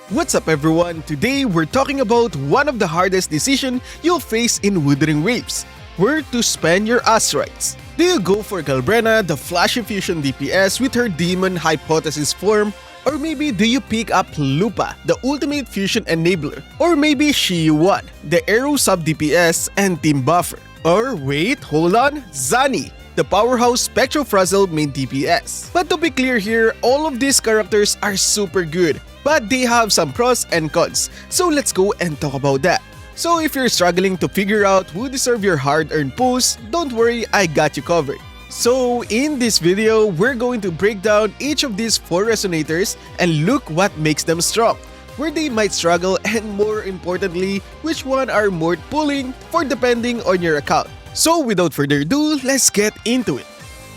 What's up everyone? Today we're talking about one of the hardest decisions you'll face in Wuthering Waves. Where to spend your Astrites. Do you go for Galbrena, the flashy fusion DPS with her demon hypothesis form? Or maybe do you pick up Lupa, the ultimate fusion enabler? Or maybe Qiuyuan, the arrow sub DPS and team buffer? Or wait, hold on, Zani, the powerhouse Spectro Frazzle main DPS. But to be clear here, all of these characters are super good, but they have some pros and cons. So let's go and talk about that. So if you're struggling to figure out who deserve your hard-earned pulls, don't worry, I got you covered. So in this video, we're going to break down each of these 4 resonators and look what makes them strong, where they might struggle, and more importantly, which one are more pulling for depending on your account. So without further ado, let's get into it.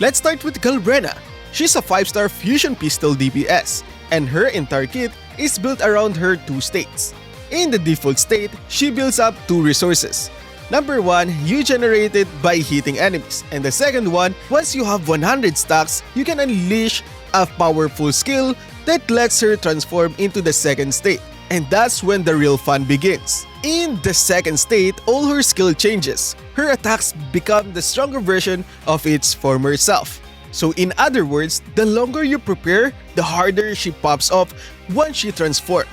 Let's start with Galbrena. She's a 5-star fusion pistol DPS, and her entire kit is built around her 2 states. In the default state, she builds up 2 resources. Number 1, you generate it by hitting enemies, and the second one, once you have 100 stacks, you can unleash a powerful skill that lets her transform into the second state. And that's when the real fun begins. In the second state, all her skill changes. Her attacks become the stronger version of its former self. So in other words, the longer you prepare, the harder she pops off once she transforms.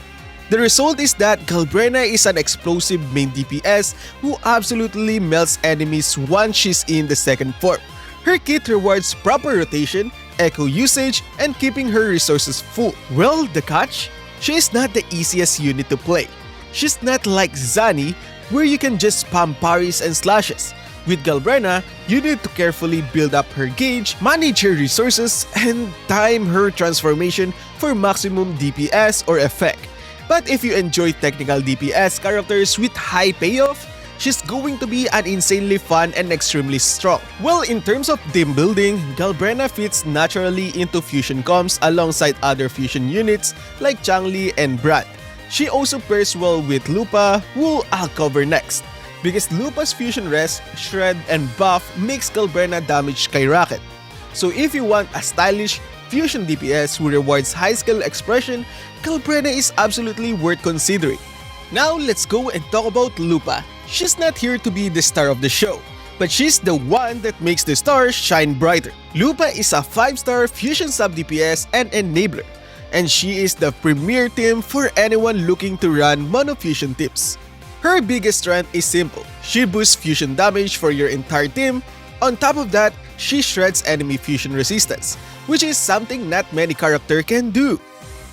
The result is that Galbrena is an explosive main DPS who absolutely melts enemies once she's in the second form. Her kit rewards proper rotation, echo usage, and keeping her resources full. Well, the catch? She is not the easiest unit to play. She's not like Zani, where you can just spam parries and slashes. With Galbrena, you need to carefully build up her gauge, manage her resources, and time her transformation for maximum DPS or effect. But if you enjoy technical DPS characters with high payoff, she's going to be an insanely fun and extremely strong. Well, in terms of team building, Galbrena fits naturally into fusion comps alongside other fusion units like Changli and Brand. She also pairs well with Lupa, who I'll cover next, because Lupa's fusion rest, shred, and buff makes Galbrena damage skyrocket. So if you want a stylish fusion DPS who rewards high skill expression, Galbrena is absolutely worth considering. Now let's go and talk about Lupa. She's not here to be the star of the show, but she's the one that makes the stars shine brighter. Lupa is a 5-star fusion sub DPS and enabler, and she is the premier team for anyone looking to run mono fusion tips. Her biggest strength is simple. She boosts fusion damage for your entire team. On top of that, she shreds enemy fusion resistance, which is something not many characters can do.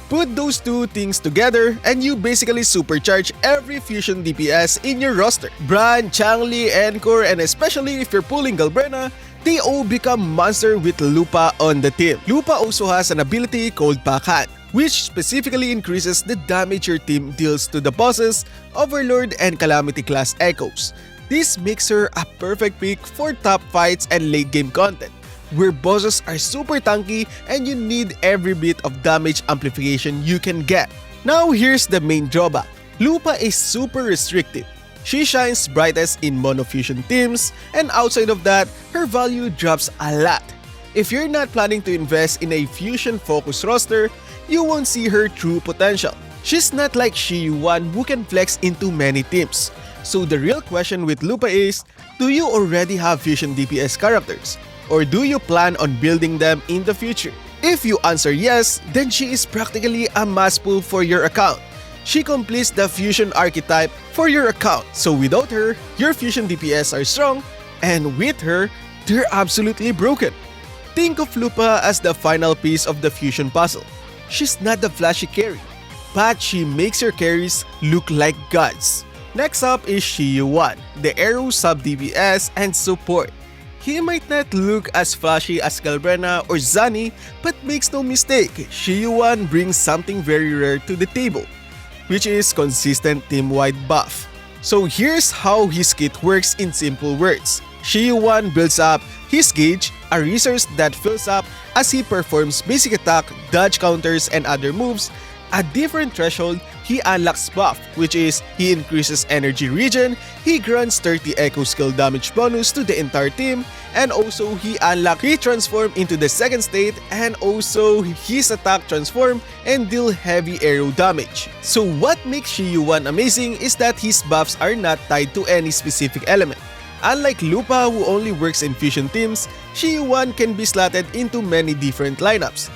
Put those 2 things together and you basically supercharge every fusion DPS in your roster. Bran, Changli, Encore, and especially if you're pulling Galbrena, they all become monster with Lupa on the team. Lupa also has an ability called Backhand, which specifically increases the damage your team deals to the bosses, Overlord, and Calamity class echoes. This makes her a perfect pick for top fights and late game content, where bosses are super tanky and you need every bit of damage amplification you can get. Now here's the main drawback. Lupa is super restrictive. She shines brightest in monofusion teams, and outside of that, her value drops a lot. If you're not planning to invest in a fusion-focused roster, you won't see her true potential. She's not like Qiuyuan who can flex into many teams. So the real question with Lupa is, do you already have fusion DPS characters? Or do you plan on building them in the future? If you answer yes, then she is practically a must pull for your account. She completes the fusion archetype for your account. So without her, your fusion DPS are strong, and with her, they're absolutely broken. Think of Lupa as the final piece of the fusion puzzle. She's not the flashy carry, but she makes your carries look like gods. Next up is Qiuyuan, the arrow sub DPS and support. He might not look as flashy as Galbrena or Zani, but makes no mistake, Qiuyuan brings something very rare to the table, which is consistent team-wide buff. So here's how his kit works in simple words. Qiuyuan builds up his gauge, a resource that fills up as he performs basic attack, dodge counters, and other moves, a different threshold, he unlocks buff, which is he increases energy regen, he grants 30 echo skill damage bonus to the entire team, and also he transform into the second state, and also his attack transform and deal heavy arrow damage. So what makes Qiuyuan amazing is that his buffs are not tied to any specific element. Unlike Lupa, who only works in fusion teams, Qiuyuan can be slotted into many different lineups.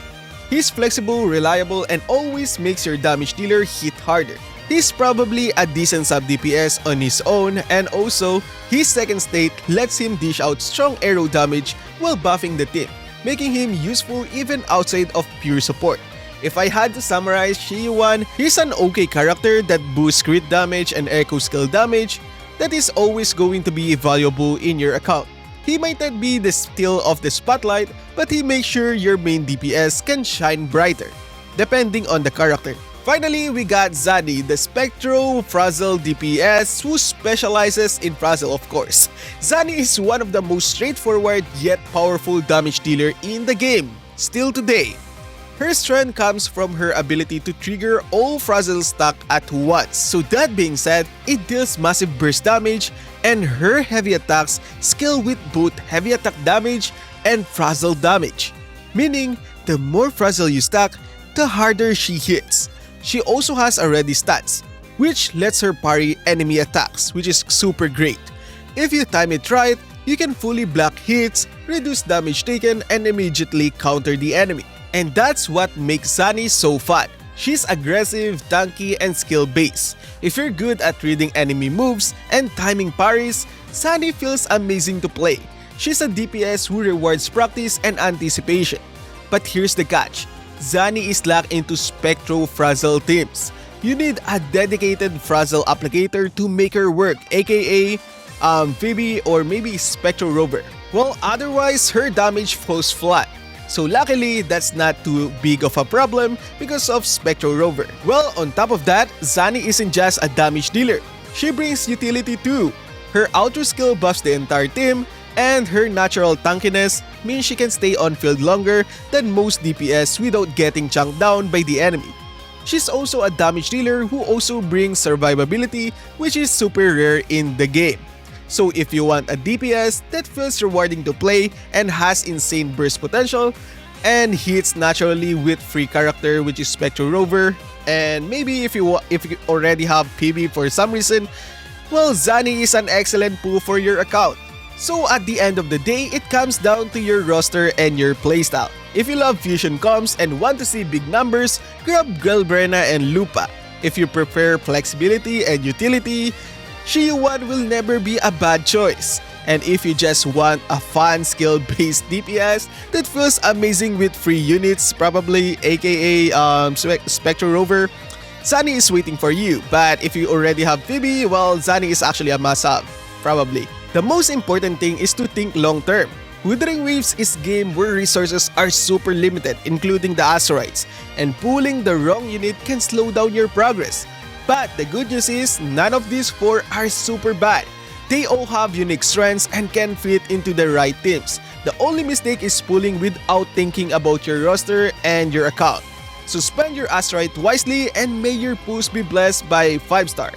He's flexible, reliable, and always makes your damage dealer hit harder. He's probably a decent sub DPS on his own, and also, his second state lets him dish out strong arrow damage while buffing the team, making him useful even outside of pure support. If I had to summarize Qiuyuan, he's an okay character that boosts crit damage and echo skill damage that is always going to be valuable in your account. He might not be the steal of the spotlight, but he makes sure your main DPS can shine brighter, depending on the character. Finally, we got Zani, the Spectro Frazzle DPS who specializes in Frazzle, of course. Zani is one of the most straightforward yet powerful damage dealer in the game, still today. Her strength comes from her ability to trigger all Frazzle stack at once. So that being said, it deals massive burst damage, and her heavy attacks scale with both heavy attack damage and Frazzle damage. Meaning, the more Frazzle you stack, the harder she hits. She also has a ready stats, which lets her parry enemy attacks, which is super great. If you time it right, you can fully block hits, reduce damage taken, and immediately counter the enemy. And that's what makes Zani so fun. She's aggressive, tanky, and skill-based. If you're good at reading enemy moves and timing parries, Zani feels amazing to play. She's a DPS who rewards practice and anticipation. But here's the catch. Zani is locked into Spectro Frazzle teams. You need a dedicated Frazzle applicator to make her work, aka Phoebe or maybe Spectro Rover. Well, otherwise, her damage falls flat. So luckily, that's not too big of a problem because of Spectro Rover. Well, on top of that, Zani isn't just a damage dealer. She brings utility too. Her auto skill buffs the entire team, and her natural tankiness means she can stay on field longer than most DPS without getting chunked down by the enemy. She's also a damage dealer who also brings survivability, which is super rare in the game. So if you want a DPS that feels rewarding to play and has insane burst potential and hits naturally with free character, which is Spectro Rover, and maybe if you already have PB for some reason, well, Zani is an excellent pool for your account. So at the end of the day, it comes down to your roster and your playstyle. If you love fusion comps and want to see big numbers, grab Galbrena and Lupa. If you prefer flexibility and utility, Qiuyuan will never be a bad choice. And if you just want a fun skill-based DPS that feels amazing with free units, probably aka Spectro Rover, Zani is waiting for you. But if you already have Phoebe, well, Zani is actually a must-have, probably. The most important thing is to think long-term. Wuthering Waves is a game where resources are super limited, including the Astrites, and pulling the wrong unit can slow down your progress. But the good news is, none of these four are super bad. They all have unique strengths and can fit into the right teams. The only mistake is pulling without thinking about your roster and your account. So spend your Astrite wisely and may your pulls be blessed by 5-star.